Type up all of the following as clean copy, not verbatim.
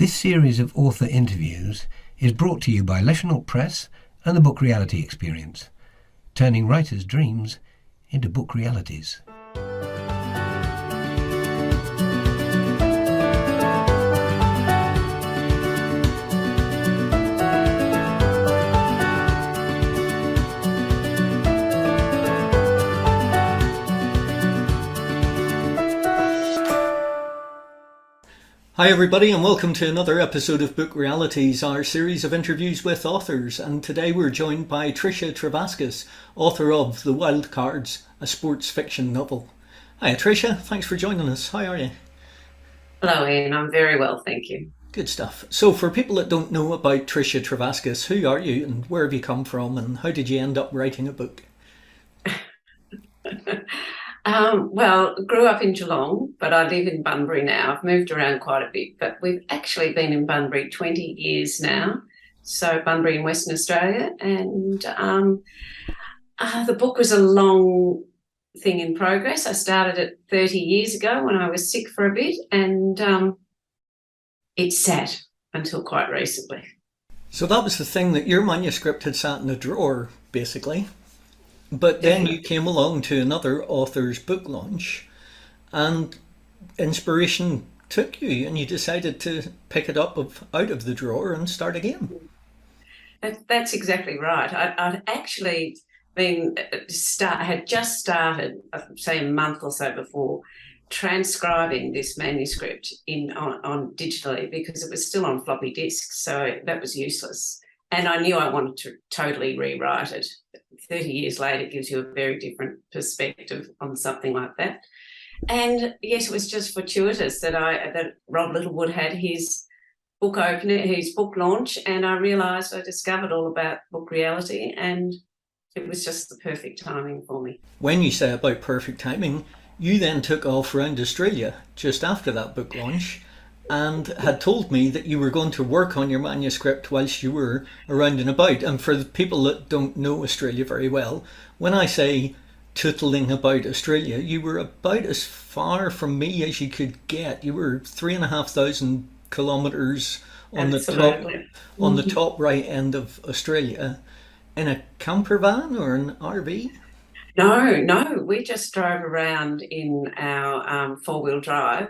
This series of author interviews is brought to you by Leisure Press and the Book Reality Experience, turning writers' dreams into book realities. Hi everybody, and welcome to another episode of Book Realities, our series of interviews with authors, and today we're joined by Tricia Trevaskis, author of The Wildcards, a sports fiction novel. Hi Tricia, thanks for joining us. How are you? Hello Ian, I'm very well, thank you. Good stuff. So for people that don't know about Tricia Trevaskis, who are you and where have you come from and how did you end up writing a book? Well, grew up in Geelong, but I live in Bunbury now. I've moved around quite a bit, but we've actually been in Bunbury 20 years now. So Bunbury in Western Australia. And the book was a long thing in progress. I started it 30 years ago when I was sick for a bit, and it sat until quite recently. So that was the thing, that your manuscript had sat in a drawer, basically. But then you came along to another author's book launch and inspiration took you and you decided to pick it up out of the drawer and start again. That's exactly right. I'd actually had just started, say a month or so before, transcribing this manuscript on digitally because it was still on floppy disks, so that was useless. And I knew I wanted to totally rewrite it. 30 years later gives you a very different perspective on something like that. And yes, it was just fortuitous that Rob Littlewood had his book opening, his book launch, and I realised I discovered all about book reality, and it was just the perfect timing for me. When you say about perfect timing, you then took off around Australia just after that book launch and had told me that you were going to work on your manuscript whilst you were around and about. And for the people that don't know Australia very well, when I say tootling about Australia, you were about as far from me as you could get. You were 3,500 kilometres on the top right end of Australia in a camper van or an RV. No, we just drove around in our four-wheel drive.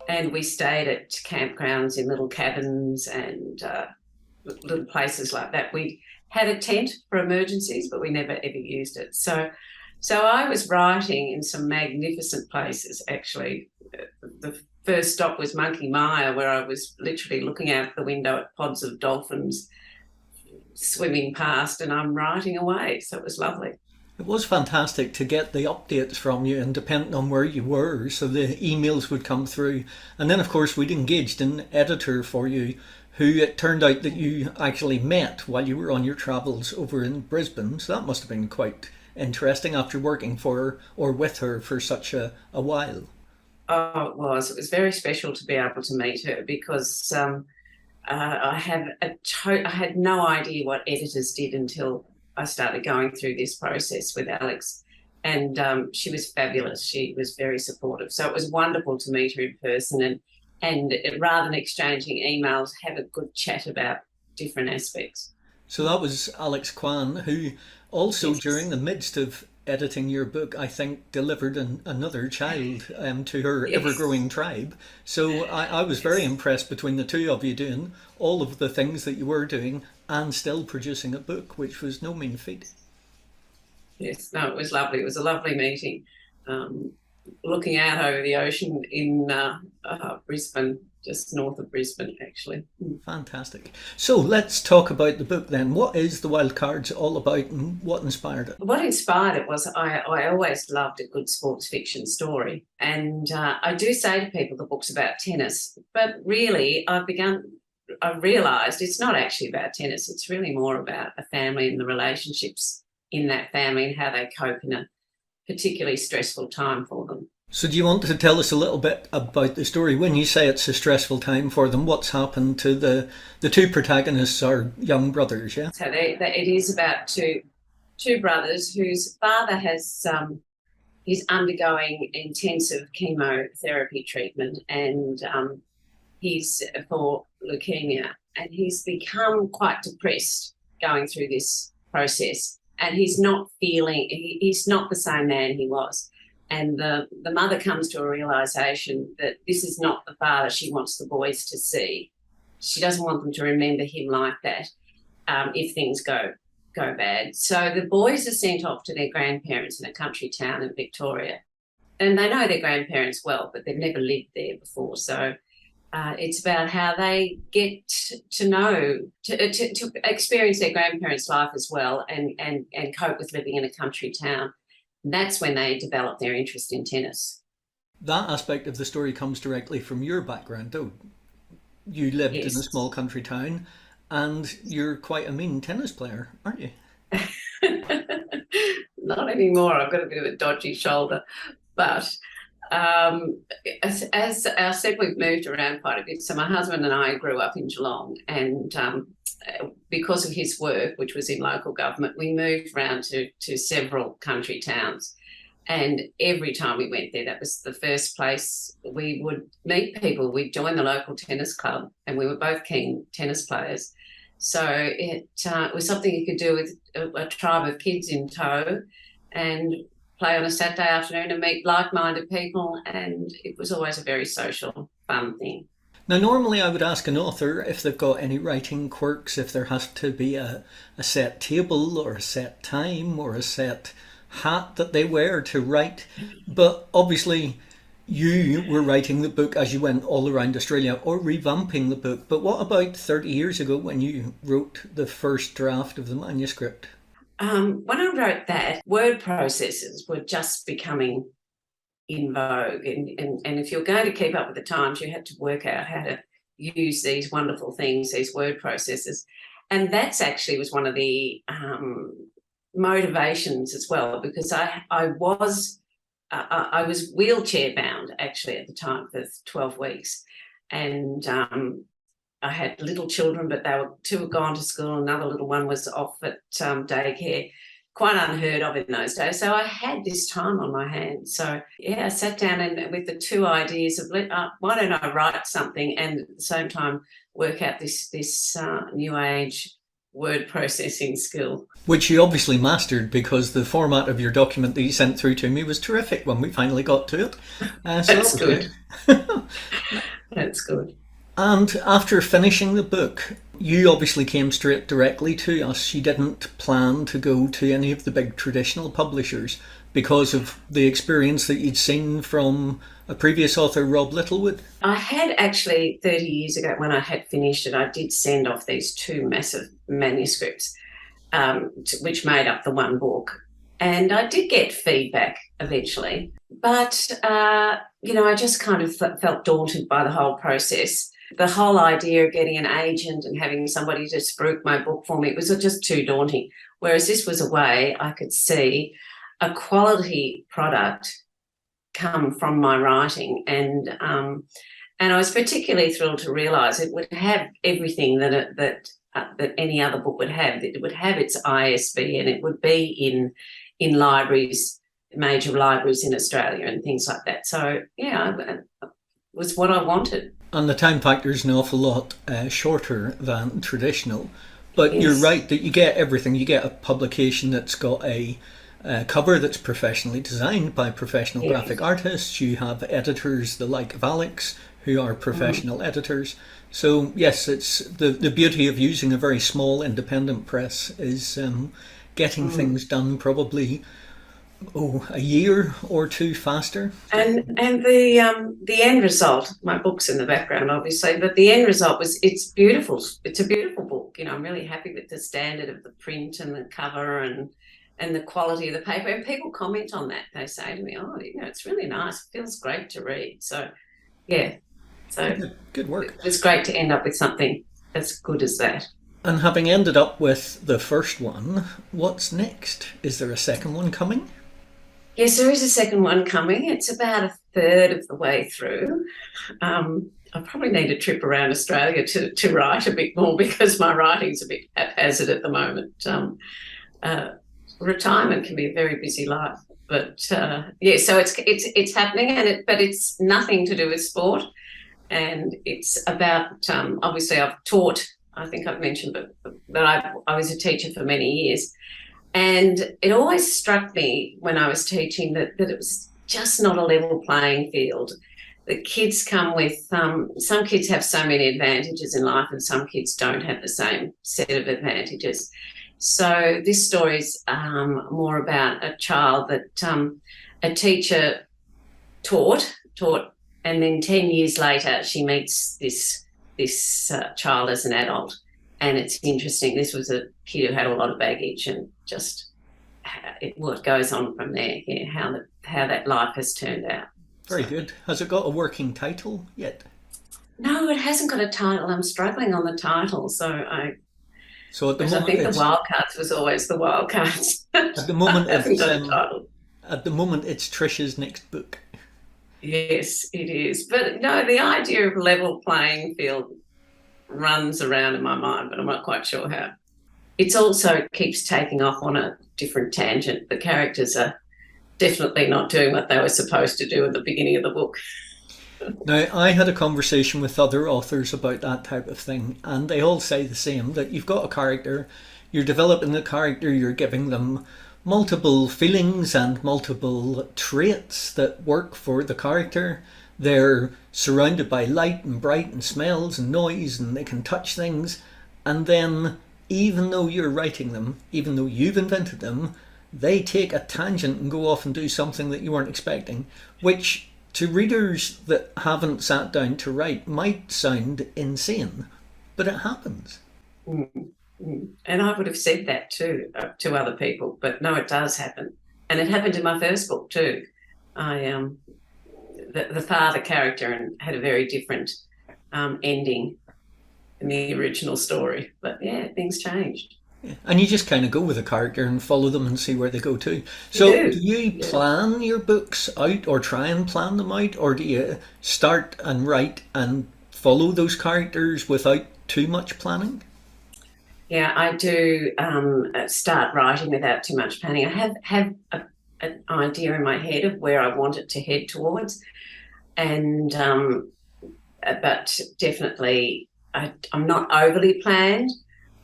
And we stayed at campgrounds in little cabins and little places like that. We had a tent for emergencies, but we never ever used it. So I was writing in some magnificent places, actually. The first stop was Monkey Mia, where I was literally looking out the window at pods of dolphins swimming past, and I'm writing away. So it was lovely. It was fantastic to get the updates from you, and depending on where you were, so the emails would come through. And then of course we'd engaged an editor for you who it turned out that you actually met while you were on your travels over in Brisbane. So that must have been quite interesting after working for her or with her for such a while. Oh, it was. It was very special to be able to meet her because I had no idea what editors did until I started going through this process with Alex, and she was fabulous. She was very supportive. So it was wonderful to meet her in person and rather than exchanging emails, have a good chat about different aspects. So that was Alex Kwan, who also Yes. during the midst of editing your book, I think delivered another child to her Yes. ever-growing tribe. So I was very impressed between the two of you doing all of the things that you were doing and still producing a book, which was no mean feat. Yes, no, it was lovely. It was a lovely meeting. Looking out over the ocean in Brisbane, just north of Brisbane, actually. Fantastic. So let's talk about the book then. What is The Wildcards all about and what inspired it? What inspired it was I always loved a good sports fiction story. And I do say to people the book's about tennis, but really I realised it's not actually about tennis. It's really more about a family and the relationships in that family and how they cope in a particularly stressful time for them. So do you want to tell us a little bit about the story? When you say it's a stressful time for them, what's happened to the two protagonists, are young brothers, yeah? So it is about two brothers whose father is undergoing intensive chemotherapy treatment, and he's for leukemia, and he's become quite depressed going through this process, and he's not the same man he was. And the mother comes to a realisation that this is not the father she wants the boys to see. She doesn't want them to remember him like that if things go bad. So the boys are sent off to their grandparents in a country town in Victoria. And they know their grandparents well, but they've never lived there before. So it's about how they get to know, to experience their grandparents' life as well, and cope with living in a country town. And that's when they develop their interest in tennis. That aspect of the story comes directly from your background, though. You lived in a small country town, and you're quite a mean tennis player, aren't you? Not anymore. I've got a bit of a dodgy shoulder. But as I said, we've moved around quite a bit. So my husband and I grew up in Geelong, and because of his work, which was in local government, we moved around to several country towns. And every time we went there, that was the first place we would meet people. We'd join the local tennis club, and we were both keen tennis players. So it was something you could do with a tribe of kids in tow, and play on a Saturday afternoon and meet like-minded people, and it was always a very social, fun thing. Now, normally I would ask an author if they've got any writing quirks, if there has to be a set table or a set time or a set hat that they wear to write. But obviously you were writing the book as you went all around Australia, or revamping the book. But what about 30 years ago when you wrote the first draft of the manuscript? When I wrote that, word processors were just becoming in vogue. And if you're going to keep up with the times, you had to work out how to use these wonderful things, these word processors. And that's actually was one of the motivations as well, because I was wheelchair bound actually at the time for 12 weeks. And I had little children, but two had gone to school. Another little one was off at daycare, quite unheard of in those days. So I had this time on my hands. So, yeah, I sat down and with the two ideas of why don't I write something and at the same time work out this new age word processing skill. Which you obviously mastered, because the format of your document that you sent through to me was terrific when we finally got to it. So that's good. That's good. And after finishing the book, you obviously came straight directly to us. You didn't plan to go to any of the big traditional publishers because of the experience that you'd seen from a previous author, Rob Littlewood. I had actually 30 years ago, when I had finished it, I did send off these two massive manuscripts, which made up the one book. And I did get feedback eventually. But, I just kind of felt daunted by the whole process. The whole idea of getting an agent and having somebody to spruik my book for me, it was just too daunting. Whereas this was a way I could see a quality product come from my writing. And I was particularly thrilled to realise it would have everything that any other book would have. It would have its ISB, and it would be in libraries, major libraries in Australia and things like that. So, yeah, it was what I wanted. And the time factor is an awful lot shorter than traditional. But Yes. You're right that you get everything. You get a publication that's got a cover that's professionally designed by professional Yes. graphic artists. You have editors, the like of Alex, who are professional editors. So yes, it's the beauty of using a very small independent press is getting things done probably a year or two faster. And the end result, my book's in the background obviously, but the end result it's beautiful. It's a beautiful book. I'm really happy with the standard of the print and the cover and the quality of the paper. And people comment on that. They say to me, "Oh, it's really nice. It feels great to read." So, yeah. So Good work. It was great to end up with something as good as that. And having ended up with the first one, what's next? Is there a second one coming? Yes, there is a second one coming. It's about a third of the way through. I probably need a trip around Australia to write a bit more, because my writing's a bit haphazard at the moment. Retirement can be a very busy life, but so it's happening, but it's nothing to do with sport. and it's about, obviously I've taught, I think I've mentioned that I was a teacher for many years, and it always struck me when I was teaching that it was just not a level playing field. The kids come with, some kids have so many advantages in life and some kids don't have the same set of advantages. So this story's more about a child that a teacher taught, and then 10 years later she meets this child as an adult. And it's interesting. This was a kid who had a lot of baggage, and just what goes on from there, how that life has turned out. Very good. Has it got a working title yet? No, it hasn't got a title. I'm struggling on the title. So at the moment, I think the Wildcards was always the Wildcards. At the moment, hasn't got a title. At the moment, it's Tricia's next book. Yes, it is. But no, the idea of level playing field runs around in my mind, but I'm not quite sure how. It also keeps taking off on a different tangent. The characters are definitely not doing what they were supposed to do at the beginning of the book. Now, I had a conversation with other authors about that type of thing, and they all say the same, that you've got a character, you're developing the character, you're giving them multiple feelings and multiple traits that work for the character. They're surrounded by light and bright and smells and noise, and they can touch things. And then, even though you're writing them, even though you've invented them, they take a tangent and go off and do something that you weren't expecting, which to readers that haven't sat down to write might sound insane, but it happens. And I would have said that too to other people, but no, it does happen. And it happened in my first book too. The father character had a very different ending in the original story. But yeah, things changed. Yeah. And you just kind of go with a character and follow them and see where they go to. So do you plan your books out, or try and plan them out, or do you start and write and follow those characters without too much planning? Yeah, I do start writing without too much planning. I have an idea in my head of where I want it to head towards, and but definitely I'm not overly planned.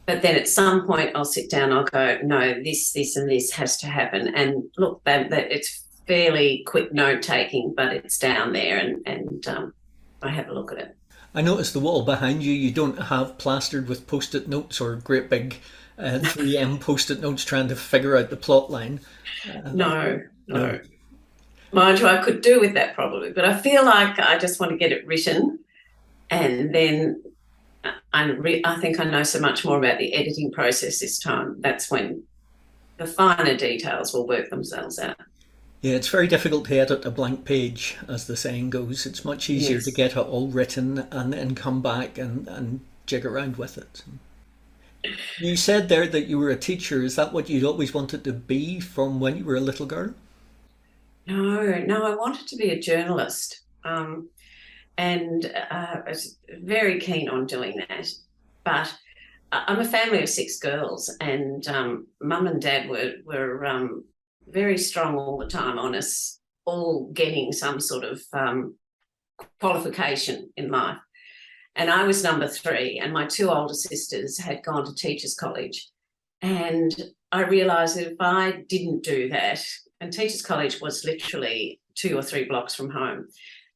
But then at some point I'll sit down, I'll go, no, this and this has to happen. And look, that it's fairly quick note-taking, but it's down there, and I have a look at it. I noticed the wall behind you, you don't have plastered with post-it notes or great big 3M post-it notes trying to figure out the plot line. No. Mind you, I could do with that probably, but I feel like I just want to get it written, and then I think I know so much more about the editing process this time. That's when the finer details will work themselves out. Yeah, it's very difficult to edit a blank page, as the saying goes. It's much easier to get it all written and then come back and jig around with it. You said there that you were a teacher. Is that what you'd always wanted to be from when you were a little girl? No, I wanted to be a journalist. And I was very keen on doing that. But I'm a family of 6 girls, and Mum and Dad were very strong all the time on us all getting some sort of qualification in life. And I was number 3, and my 2 older sisters had gone to teachers' college. And I realised that if I didn't do that, and teachers' college was literally 2 or 3 blocks from home,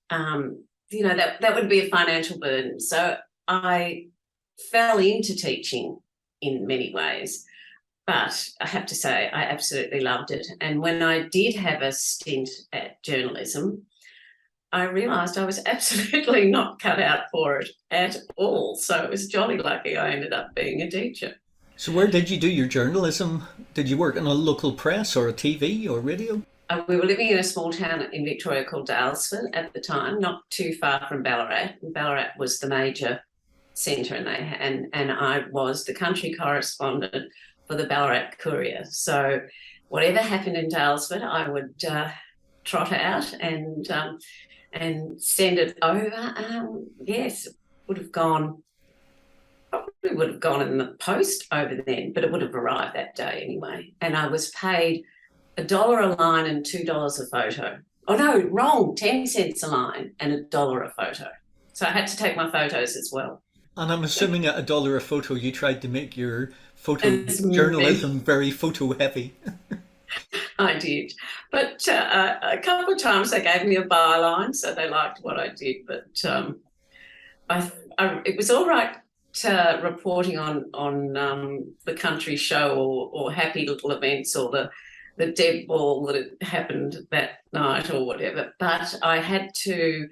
that would be a financial burden. So I fell into teaching in many ways, but I have to say I absolutely loved it. And when I did have a stint at journalism, I realised I was absolutely not cut out for it at all. So it was jolly lucky I ended up being a teacher. So where did you do your journalism? Did you work in a local press or a TV or radio? We were living in a small town in Victoria called Daylesford at the time, not too far from Ballarat. And Ballarat was the major centre, and I was the country correspondent for the Ballarat Courier. So whatever happened in Daylesford, I would trot out and send it over. Yes, probably would have gone in the post over then, but it would have arrived that day anyway. And I was paid $1 a line and $2 a photo. Oh no, wrong, 10 cents a line and $1 a photo. So I had to take my photos as well. And I'm assuming at $1 a photo, you tried to make your It's me. photojournalism very photo heavy. I did. But a couple of times they gave me a byline, so they liked what I did. But it was all right reporting on the country show or happy little events or the dead ball that had happened that night or whatever. But I had to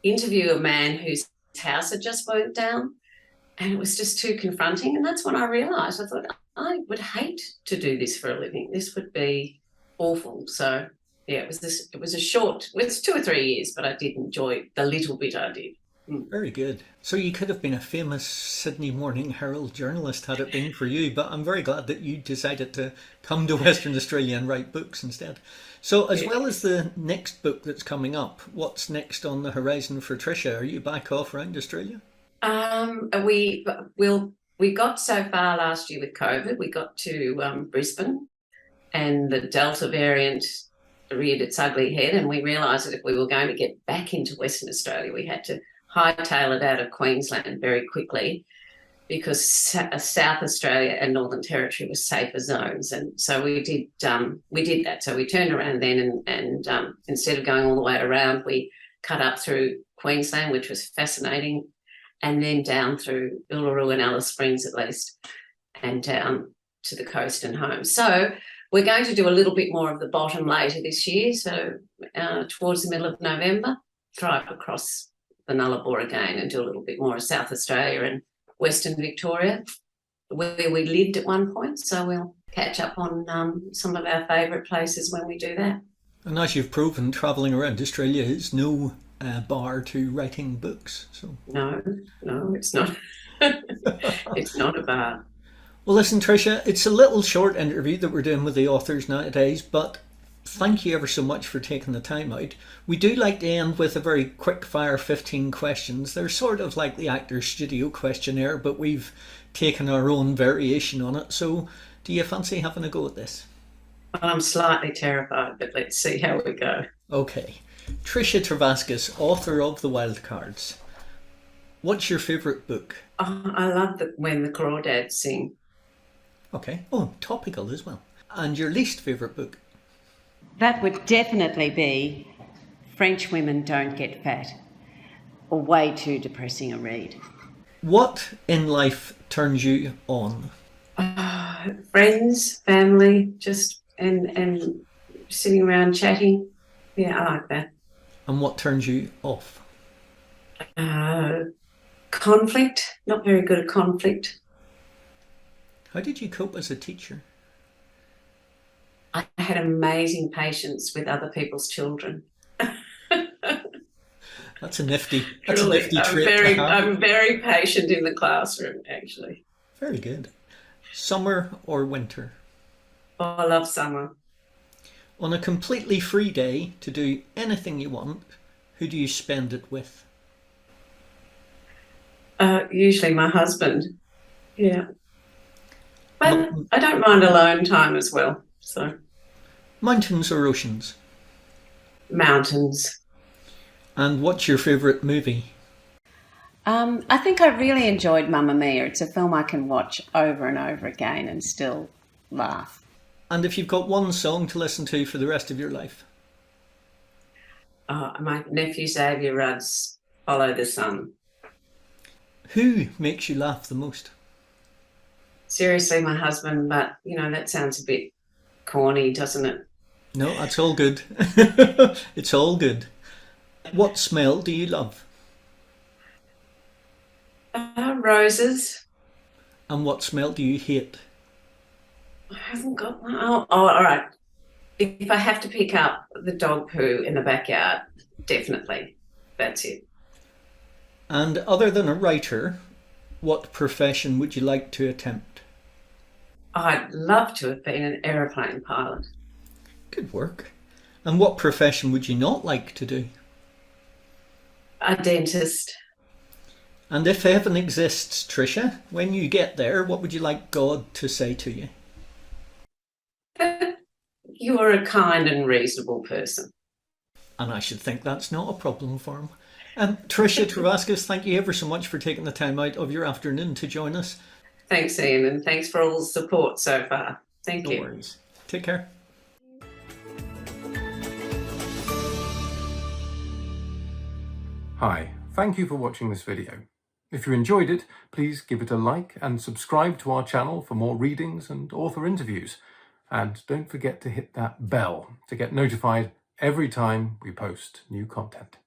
interview a man whose house had just burnt down, and it was just too confronting. And that's when I realised, I thought, I would hate to do this for a living. This would be awful. So yeah, it was a short, it was 2 or 3 years, but I did enjoy the little bit I did. Very good. So you could have been a famous Sydney Morning Herald journalist had it been for you, but I'm very glad that you decided to come to Western Australia and write books instead. So as well as the next book that's coming up, what's next on the horizon for Tricia? Are you back off around Australia? We got so far last year with COVID. We got to Brisbane, and the Delta variant reared its ugly head, and we realised that if we were going to get back into Western Australia, we had to hightail it out of Queensland very quickly, because South Australia and Northern Territory were safer zones. And so we did that. So we turned around then and instead of going all the way around, we cut up through Queensland, which was fascinating, and then down through Uluru and Alice Springs at least, and down to the coast and home. So we're going to do a little bit more of the bottom later this year. So towards the middle of November, drive across the Nullarbor again and do a little bit more of South Australia and Western Victoria, where we lived at one point. So we'll catch up on some of our favourite places when we do that. And as you've proven, travelling around Australia is no bar to writing books. So No, it's not. It's not a bar. well, listen, Tricia, it's a little short interview that we're doing with the authors nowadays, but thank you ever so much for taking the time out. We do like to end with a very quick fire 15 questions. They're sort of like the Actors Studio questionnaire, but we've taken our own variation on it. So do you fancy having a go at this? I'm slightly terrified, but let's see how we go. Okay. Tricia Trevaskis, author of The Wildcards. What's your favourite book? Oh, I love when the crawdads sing. Okay. Oh, topical as well. And your least favourite book? That would definitely be French Women Don't Get Fat, or way too depressing a read. What in life turns you on? Friends, family, just and sitting around chatting. Yeah, I like that. And what turns you off? Conflict. Not very good at conflict. How did you cope as a teacher? I had amazing patience with other people's children. That's a nifty trait to have. I'm very patient in the classroom, actually. Very good. Summer or winter? Oh, I love summer. On a completely free day to do anything you want, who do you spend it with? Usually my husband. Yeah. But I don't mind alone time as well. So Mountains or oceans? mountains. And what's your favourite movie? I think I really enjoyed Mamma Mia. It's a film I can watch over and over again and still laugh. And if you've got one song to listen to for the rest of your life? My nephew Xavier Rudd's Follow the Sun. Who makes you laugh the most? Seriously, my husband, but that sounds a bit corny, doesn't it? No, that's all good. It's all good. What smell do you love? Roses. And what smell do you hate? I haven't got one. Oh, all right. If I have to pick up the dog poo in the backyard, definitely. That's it. And other than a writer, what profession would you like to attempt? I'd love to have been an aeroplane pilot. Good work. And what profession would you not like to do? A dentist. And if heaven exists, Tricia, when you get there, what would you like God to say to you? You are a kind and reasonable person. And I should think that's not a problem for him. Tricia Trevaskis, thank you ever so much for taking the time out of your afternoon to join us. Thanks, Ian, and thanks for all the support so far. Thank No you. worries. Take care. Hi, thank you for watching this video. If you enjoyed it, please give it a like and subscribe to our channel for more readings and author interviews. And don't forget to hit that bell to get notified every time we post new content.